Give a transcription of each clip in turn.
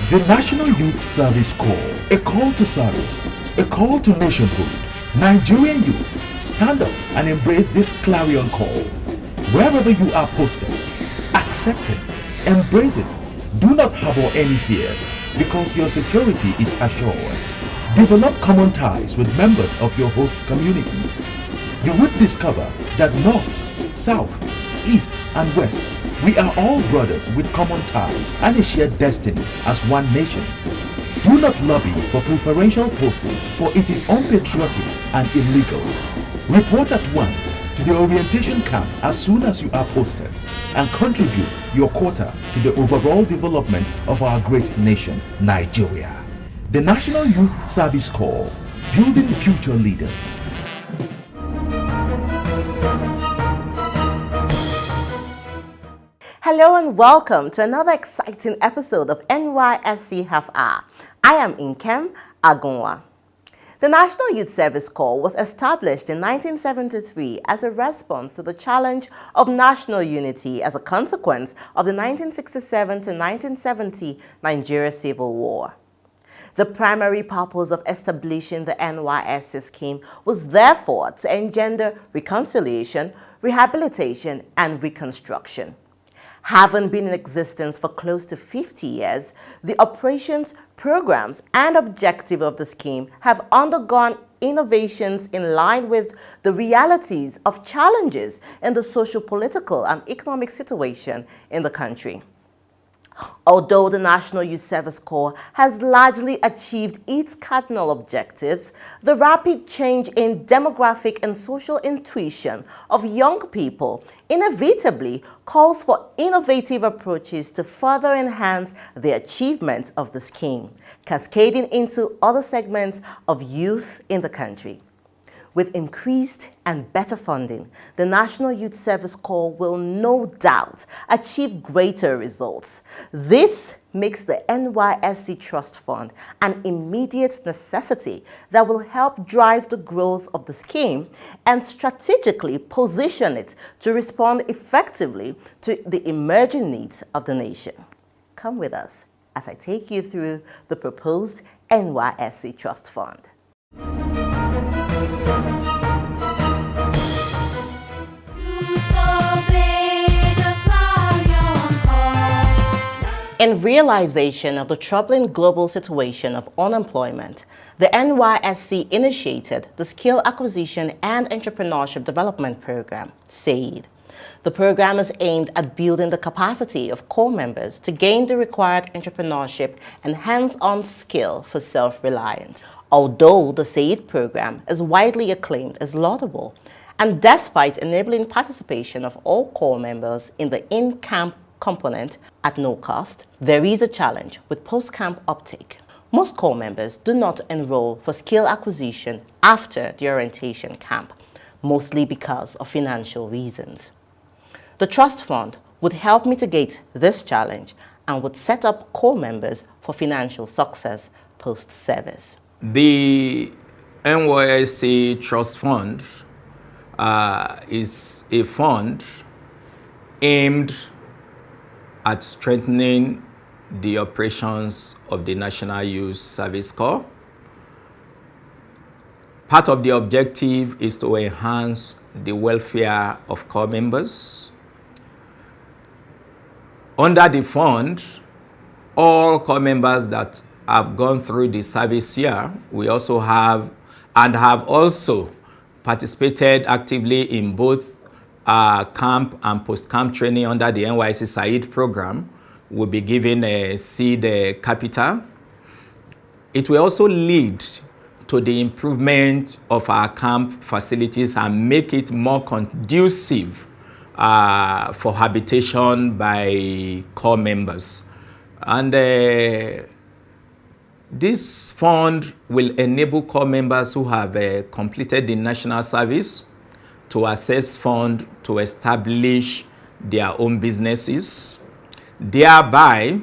The National Youth Service Corps, a call to service, a call to nationhood. Nigerian youths, stand up and embrace this clarion call. Wherever you are posted, accept it, embrace it. Do not harbor any fears, because your security is assured. Develop common ties with members of your host communities. You would discover that North, South, East and West, we are all brothers with common ties and a shared destiny as one nation. Do not lobby for preferential posting, for it is unpatriotic and illegal. Report at once to the orientation camp as soon as you are posted and contribute your quota to the overall development of our great nation, Nigeria. The National Youth Service Corps, building future leaders. Hello and welcome to another exciting episode of NYSC Half Hour. I am Nkem Agunwa. The National Youth Service Corps was established in 1973 as a response to the challenge of national unity as a consequence of the 1967 to 1970 Nigeria Civil War. The primary purpose of establishing the NYSC scheme was therefore to engender reconciliation, rehabilitation, and reconstruction. Having been in existence for close to 50 years, the operations, programs, and objective of the scheme have undergone innovations in line with the realities of challenges in the social, political, and economic situation in the country. Although the National Youth Service Corps has largely achieved its cardinal objectives, the rapid change in demographic and social intuition of young people inevitably calls for innovative approaches to further enhance the achievement of the scheme, cascading into other segments of youth in the country. With increased and better funding, the National Youth Service Corps will no doubt achieve greater results. This makes the NYSC Trust Fund an immediate necessity that will help drive the growth of the scheme and strategically position it to respond effectively to the emerging needs of the nation. Come with us as I take you through the proposed NYSC Trust Fund. In realization of the troubling global situation of unemployment, the NYSC initiated the Skill Acquisition and Entrepreneurship Development Program, SAID. The program is aimed at building the capacity of corps members to gain the required entrepreneurship and hands-on skill for self-reliance. Although the SAID program is widely acclaimed as laudable, and despite enabling participation of all corps members in the in-camp component at no cost, there is a challenge with post-camp uptake. Most corps members do not enroll for skill acquisition after the orientation camp, mostly because of financial reasons. The Trust Fund would help mitigate this challenge and would set up corps members for financial success post-service. The NYSC Trust Fund is a fund aimed at strengthening the operations of the National Youth Service Corps. Part of the objective is to enhance the welfare of corps members. Under the fund, all corps members that have gone through the service year, we also have also participated actively in both camp and post-camp training under the NYSC SAID program will be given a seed capital. It will also lead to the improvement of our camp facilities and make it more conducive for habitation by corps members. And this fund will enable corps members who have completed the national service to access funds to establish their own businesses, thereby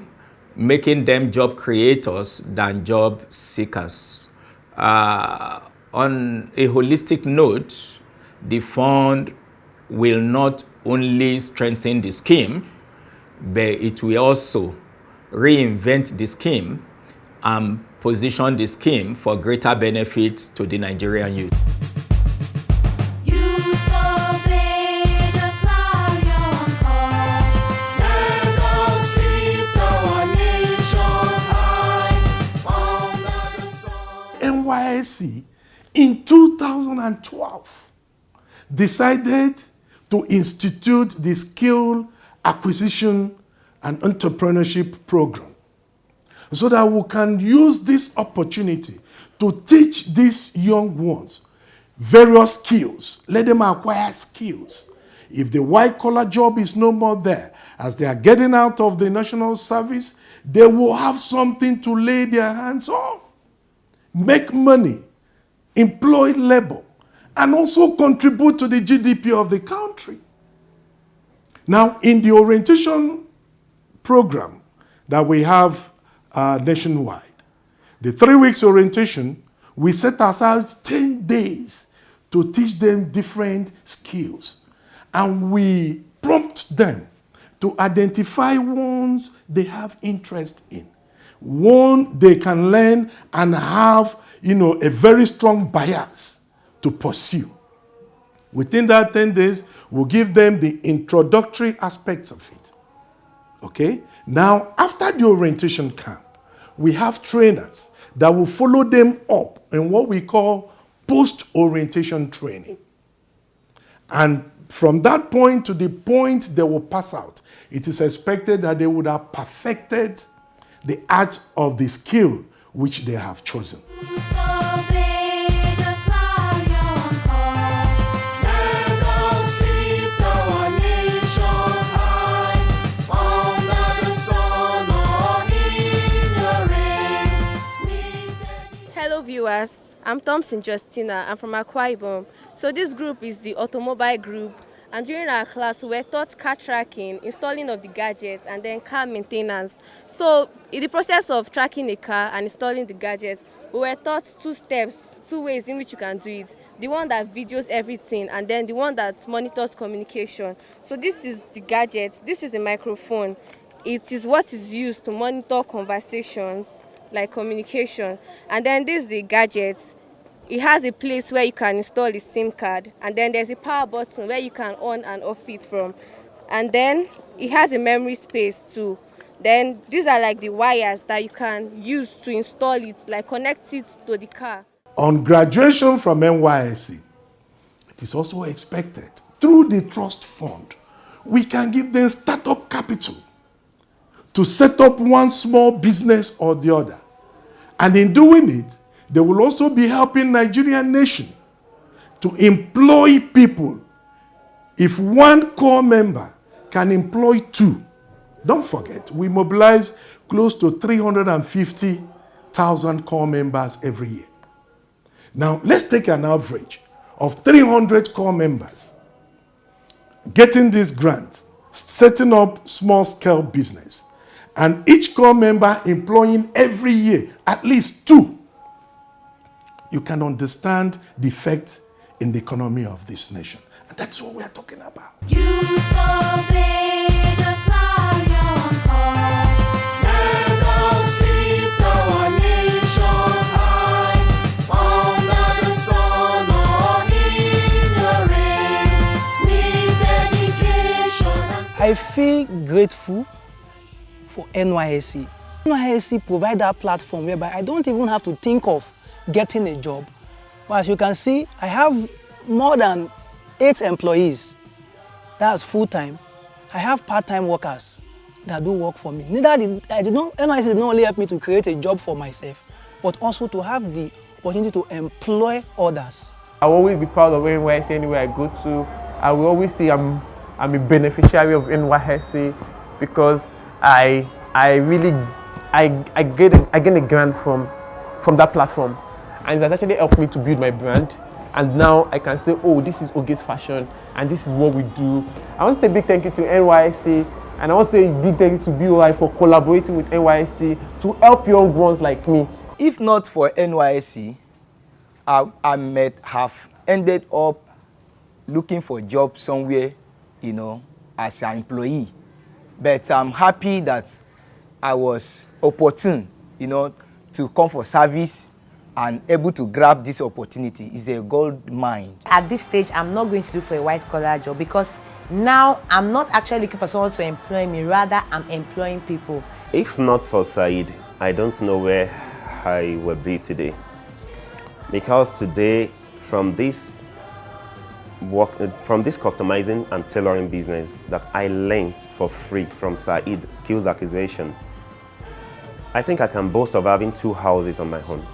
making them job creators than job seekers. On a holistic note, the fund will not only strengthen the scheme, but it will also reinvent the scheme and position the scheme for greater benefits to the Nigerian youth. Nysc in 2012 decided to institute the Skill Acquisition and Entrepreneurship Program so that we can use this opportunity to teach these young ones various skills, let them acquire skills. If the white-collar job is no more there, as they are getting out of the national service, they will have something to lay their hands on, make money, employ labor, and also contribute to the GDP of the country. Now, in the orientation program that we have nationwide, the 3 weeks orientation, we set ourselves 10 days to teach them different skills. And we prompt them to identify ones they have interest in, one they can learn and have, a very strong bias to pursue. Within that 10 days, we'll give them the introductory aspects of it. Okay? Now, after the orientation camp, we have trainers that will follow them up in what we call post-orientation training. And from that point to the point they will pass out, it is expected that they would have perfected the art of the skill which they have chosen. Hello viewers, I'm Thompson Justina. I'm from Akwa Ibom. So this group is the automobile group, and during our class we were taught car tracking, installing of the gadgets, and then car maintenance. So in the process of tracking a car and installing the gadgets, we were taught 2 steps, 2 ways in which you can do it. The one that videos everything, and then the one that monitors communication. So this is the gadget, this is a microphone. It is what is used to monitor conversations, like communication. And then this is the gadget. It has a place where you can install a SIM card, and then there's a power button where you can on and off it from. And then it has a memory space too. Then these are like the wires that you can use to install it, like connect it to the car. On graduation from Nysc, it is also expected through the trust fund, we can give them startup capital to set up one small business or the other. And in doing it, they will also be helping Nigerian nation to employ people. If one core member can employ 2, don't forget, we mobilize close to 350,000 core members every year. Now, let's take an average of 300 core members getting this grant, setting up small-scale business, and each core member employing every year at least 2. You can understand the effect in the economy of this nation. And that's what we are talking about. I feel grateful for Nysc. Nysc provides that platform whereby I don't even have to think of getting a job. But as you can see, I have more than 8 employees. That's full-time. I have part-time workers that do work for me. Nysc did not only help me to create a job for myself, but also to have the opportunity to employ others. I will always be proud of Nysc anywhere I go to. I will always say I'm a beneficiary of Nysc because I get a grant from that platform, and it has actually helped me to build my brand. And now I can say, oh, this is Oge's Fashion, and this is what we do. I want to say big thank you to Nysc, and I want to say big thank you to BOI for collaborating with Nysc to help young ones like me. If not for Nysc, I might have ended up looking for a job somewhere, as an employee. But I'm happy that I was opportune, to come for service and able to grab this opportunity is a gold mine. At this stage, I'm not going to look for a white collar job because now I'm not actually looking for someone to employ me, rather I'm employing people. If not for Said, I don't know where I would be today. Because today, from this customizing and tailoring business that I learned for free from Said, skills acquisition, I think I can boast of having 2 houses on my own.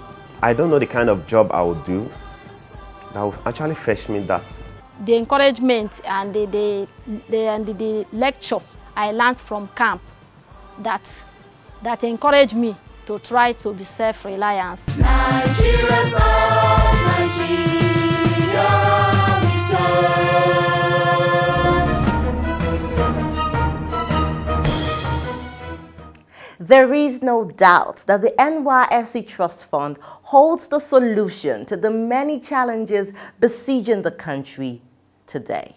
I don't know the kind of job I would do that will actually fetch me that. The encouragement and the lecture I learned from camp that encouraged me to try to be self-reliant. Nigeria serves, Nigeria we serve. There is no doubt that the NYSC Trust Fund holds the solution to the many challenges besieging the country today.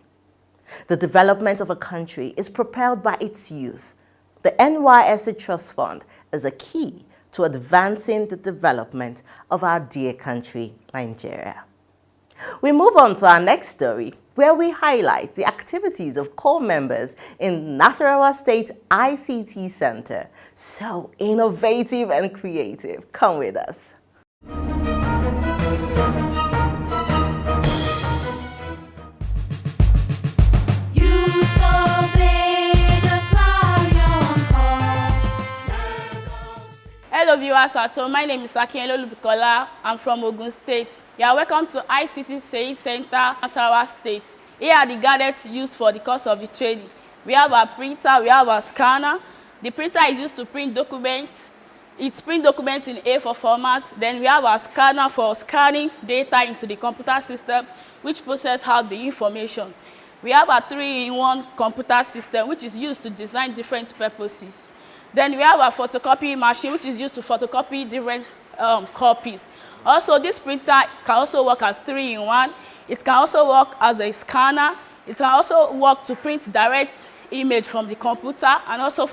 The development of a country is propelled by its youth. The NYSC Trust Fund is a key to advancing the development of our dear country, Nigeria. We move on to our next story, where we highlight the activities of core members in Nasarawa State ICT Center. So innovative and creative. Come with us. Hello viewers at home, my name is Akinelo Lubukola. I'm from Ogun State. You are welcome to ICT State Center, Nasarawa State. Here are the gadgets used for the course of the training. We have our printer, we have our scanner. The printer is used to print documents. It prints documents in A4 format. Then we have our scanner for scanning data into the computer system, which processes out the information. We have a 3-in-1 computer system, which is used to design different purposes. Then we have a photocopy machine, which is used to photocopy different copies. Also, this printer can also work as 3-in-1. It can also work as a scanner. It can also work to print direct image from the computer and also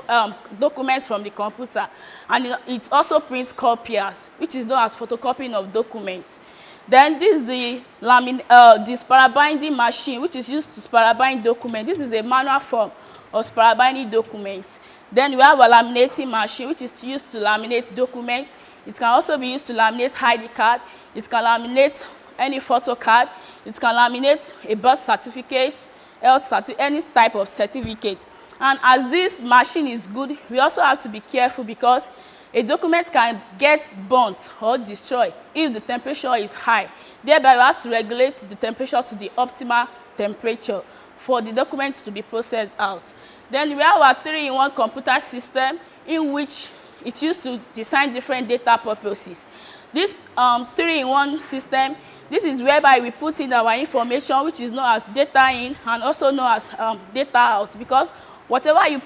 documents from the computer. And it also prints copiers, which is known as photocopying of documents. Then this is the spiral binding machine, which is used to spiral bind documents. This is a manual form of spiral binding documents. Then we have a laminating machine, which is used to laminate documents. It can also be used to laminate ID card. It can laminate any photo card. It can laminate a birth certificate, any type of certificate. And as this machine is good, we also have to be careful because a document can get burnt or destroyed if the temperature is high. Thereby, we have to regulate the temperature to the optimal temperature for the documents to be processed out. Then we have our 3-in-1 computer system in which it's used to design different data purposes. This 3-in-1 system, this is whereby we put in our information, which is known as data in and also known as data out, because whatever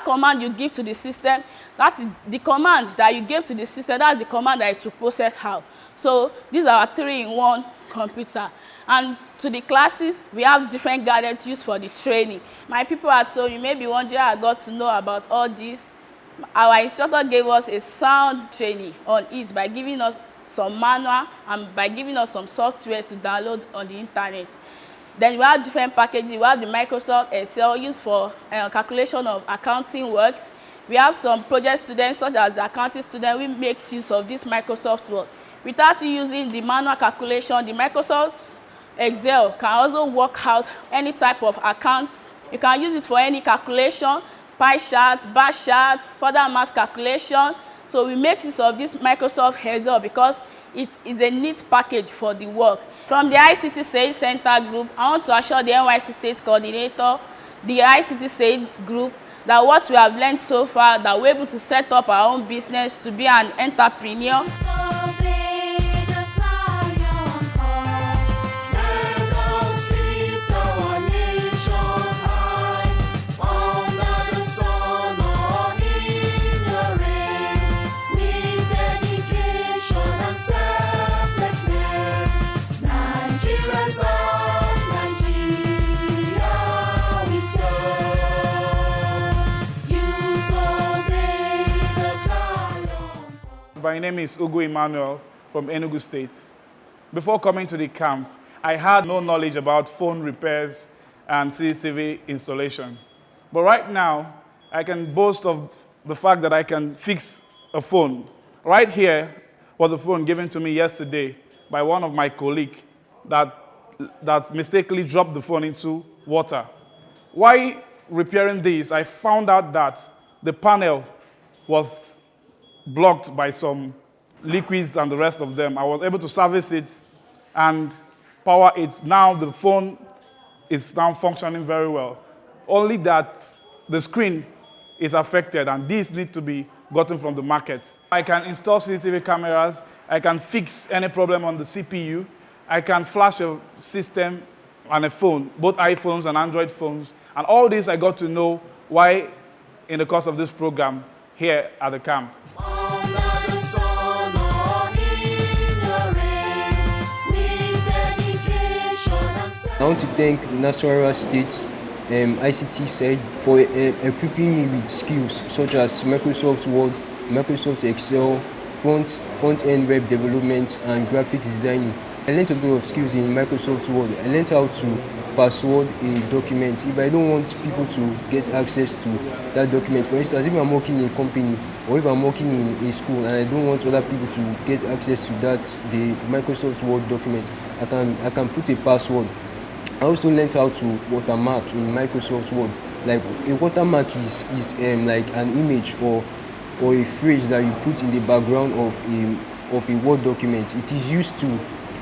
command you give to the system, that is the command that you give to the system, that's the command that it will process out. So these are our 3-in-1 computer. And to the classes, we have different gadgets used for the training. My people at home, you may be wondering how I got to know about all this. Our instructor gave us a sound training on it by giving us some manual and by giving us some software to download on the internet. Then we have different packages. We have the Microsoft Excel used for calculation of accounting works. We have some project students, such as the accounting student, who makes use of this Microsoft Word. Without using the manual calculation, the Microsoft Excel can also work out any type of accounts. You can use it for any calculation, pie charts, bar charts, further mass calculation. So we make use of this Microsoft Excel because it is a neat package for the work. From the ICT Sales Center group, I want to assure the NYSC State Coordinator, the ICT Sales group, that what we have learned so far, that we're able to set up our own business to be an entrepreneur. Nigeria we serve. You so great. my name is Ugo Emmanuel from Enugu State. Before coming to the camp, I had no knowledge about phone repairs and CCTV installation. But right now, I can boast of the fact that I can fix a phone. Right here was a phone given to me yesterday by one of my colleagues that mistakenly dropped the phone into water. While repairing this, I found out that the panel was blocked by some liquids and the rest of them. I was able to service it and power it. Now the phone is now functioning very well. Only that the screen is affected and these need to be gotten from the market. I can install CCTV cameras, I can fix any problem on the CPU, I can flash a system on a phone, both iPhones and Android phones, and all this I got to know why in the course of this program here at the camp. I want to thank Nasarawa State ICT side for equipping me with skills such as Microsoft Word, Microsoft Excel, front-end web development, and graphic designing. I learned a lot of skills in Microsoft Word. I learned how to password a document. If I don't want people to get access to that document, for instance, if I'm working in a company or if I'm working in a school and I don't want other people to get access to the Microsoft Word document, I can put a password. I also learned how to watermark in Microsoft Word. Like a watermark is like an image or a phrase that you put in the background of a Word document. It is used to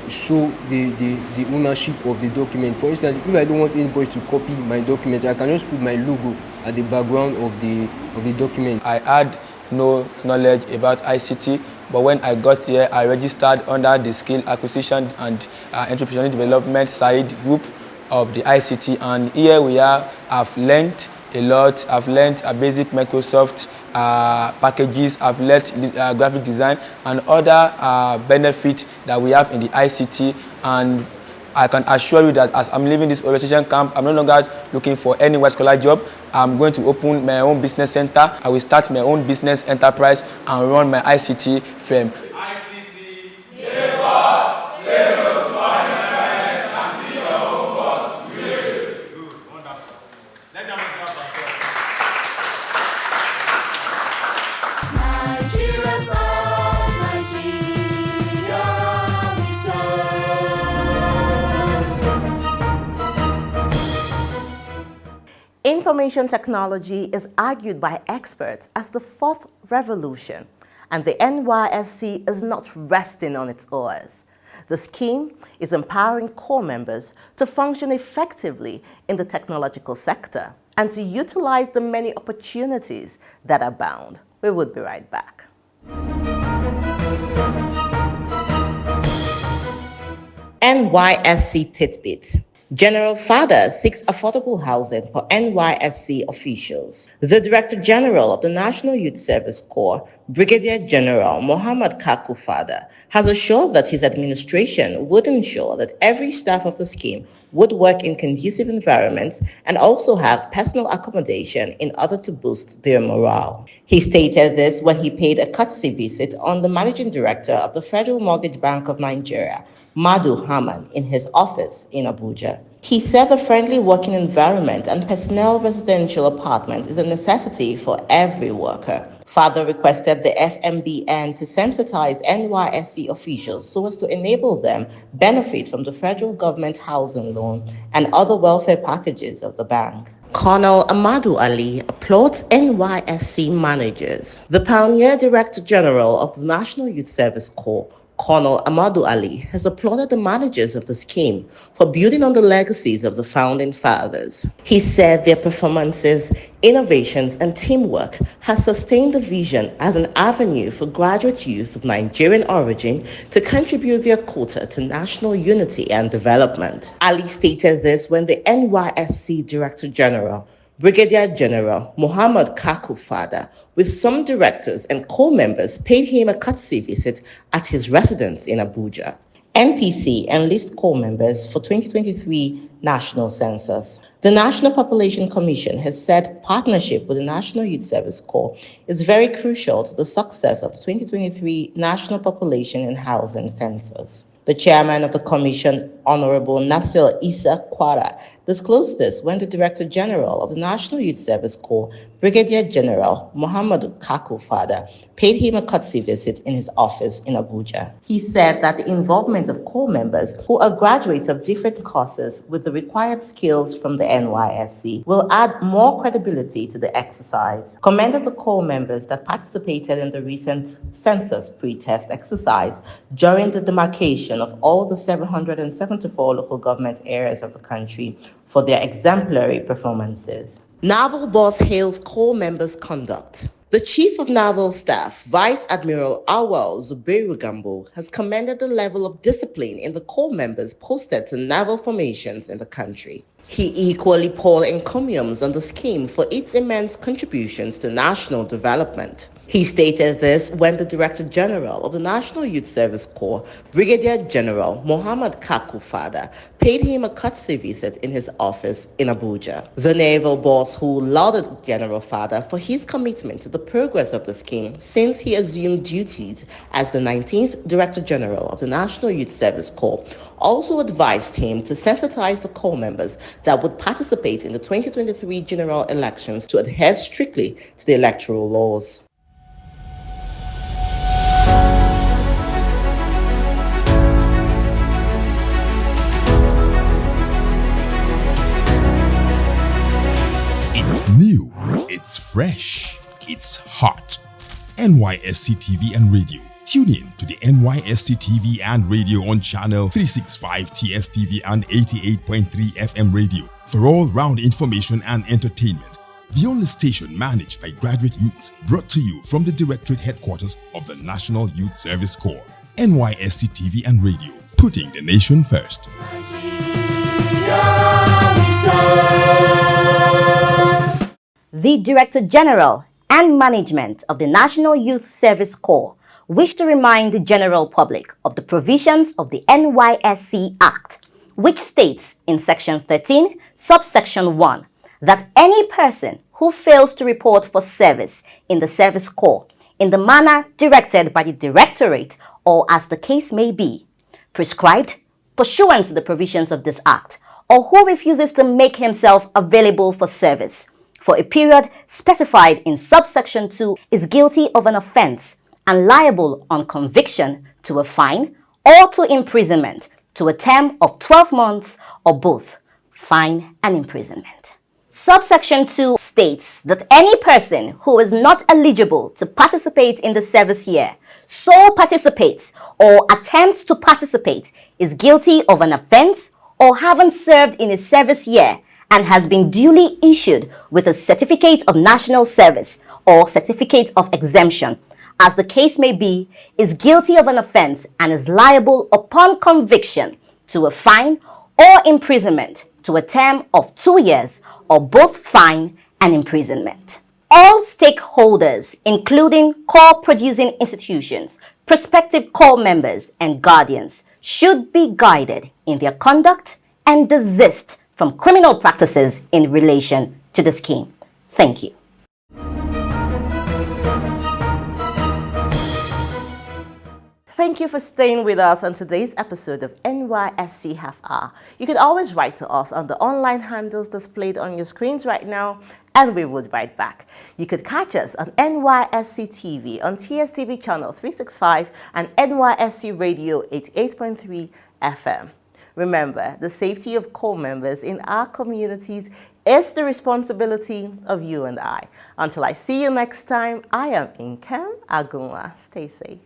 show the ownership of the document. For instance, if I don't want anybody to copy my document, I can just put my logo at the background of the document. I had no knowledge about ICT, but when I got here, I registered under the Skill Acquisition and Entrepreneurial Development side group of the ICT, and here we are. I've learned a lot. I've learned a basic Microsoft packages. I've learned graphic design and other benefits that we have in the ICT, and I can assure you that as I'm leaving this orientation camp, I'm no longer looking for any white-collar job. I'm going to open my own business center. I will start my own business enterprise and run my ICT firm. Information technology is argued by experts as the fourth revolution, and the NYSC is not resting on its oars. The scheme is empowering core members to function effectively in the technological sector and to utilize the many opportunities that abound. We will be right back. NYSC Titbit. General Father seeks affordable housing for NYSC officials. The Director General of the National Youth Service Corps, Brigadier General Mohammed Kaku Father, has assured that his administration would ensure that every staff of the scheme would work in conducive environments and also have personal accommodation in order to boost their morale. He stated this when he paid a courtesy visit on the Managing Director of the Federal Mortgage Bank of Nigeria, Madu Haman, in his office in Abuja. He said the friendly working environment and personnel residential apartment is a necessity for every worker. Father requested the FMBN to sensitize NYSC officials so as to enable them benefit from the federal government housing loan and other welfare packages of the bank. Colonel Amadou Ali applauds NYSC managers. The pioneer Director General of the National Youth Service Corps, Colonel Amadou Ali, has applauded the managers of the scheme for building on the legacies of the founding fathers. He said their performances, innovations, and teamwork has sustained the vision as an avenue for graduate youth of Nigerian origin to contribute their quota to national unity and development. Ali stated this when the NYSC Director General, Brigadier General Mohammed Kaku Father, with some directors and core members, paid him a courtesy visit at his residence in Abuja. NPC enlists corps members for 2023 national census. The National Population Commission has said partnership with the National Youth Service Corps is very crucial to the success of the 2023 National Population and Housing Census. The chairman of the commission, Honorable Nasir Isa Kwara, disclosed this when the Director General of the National Youth Service Corps, Brigadier General Muhammadu Kaku Fada, paid him a courtesy visit in his office in Abuja. He said that the involvement of corps members who are graduates of different courses with the required skills from the NYSC will add more credibility to the exercise. Commended the corps members that participated in the recent census pre-test exercise during the demarcation of all the 774 local government areas of the country for their exemplary performances. Naval Boss hails corps members' conduct. The Chief of Naval Staff, Vice Admiral Awal Zubairu Gambo, has commended the level of discipline in the corps members posted to naval formations in the country. He equally poured encomiums on the scheme for its immense contributions to national development. He stated this when the Director General of the National Youth Service Corps, Brigadier General Mohammad Kaku Fada, paid him a courtesy visit in his office in Abuja. The naval boss, who lauded General Fada for his commitment to the progress of the scheme since he assumed duties as the 19th Director General of the National Youth Service Corps, also advised him to sensitize the corps members that would participate in the 2023 general elections to adhere strictly to the electoral laws. It's new, it's fresh, it's hot. NYSC TV and radio. Tune in to the NYSC TV and radio on channel 365 TSTV and 88.3 FM radio for all-round information and entertainment. The only station managed by graduate youths, brought to you from the Directorate Headquarters of the National Youth Service Corps. NYSC TV and radio, putting the nation first. The Director General and Management of the National Youth Service Corps wish to remind the general public of the provisions of the NYSC Act, which states in Section 13, subsection 1, that any person who fails to report for service in the Service Corps in the manner directed by the Directorate or as the case may be, prescribed pursuant to the provisions of this Act, or who refuses to make himself available for service for a period specified in subsection 2 is guilty of an offense and liable on conviction to a fine or to imprisonment to a term of 12 months or both, fine and imprisonment. Subsection 2 states that any person who is not eligible to participate in the service year so participates or attempts to participate is guilty of an offense or having served in a service year and has been duly issued with a certificate of national service or certificate of exemption, as the case may be, is guilty of an offense and is liable upon conviction to a fine or imprisonment to a term of 2 years or both fine and imprisonment. All stakeholders, including corps producing institutions, prospective corps members and guardians, should be guided in their conduct and desist from criminal practices in relation to the scheme. Thank you. Thank you for staying with us on today's episode of NYSC Half Hour. You can always write to us on the online handles displayed on your screens right now, and we would write back. You could catch us on NYSC TV on TSTV channel 365 and NYSC Radio 88.3 FM. Remember, the safety of corps members in our communities is the responsibility of you and I. Until I see you next time, I am Nkem Agunwa. Stay safe.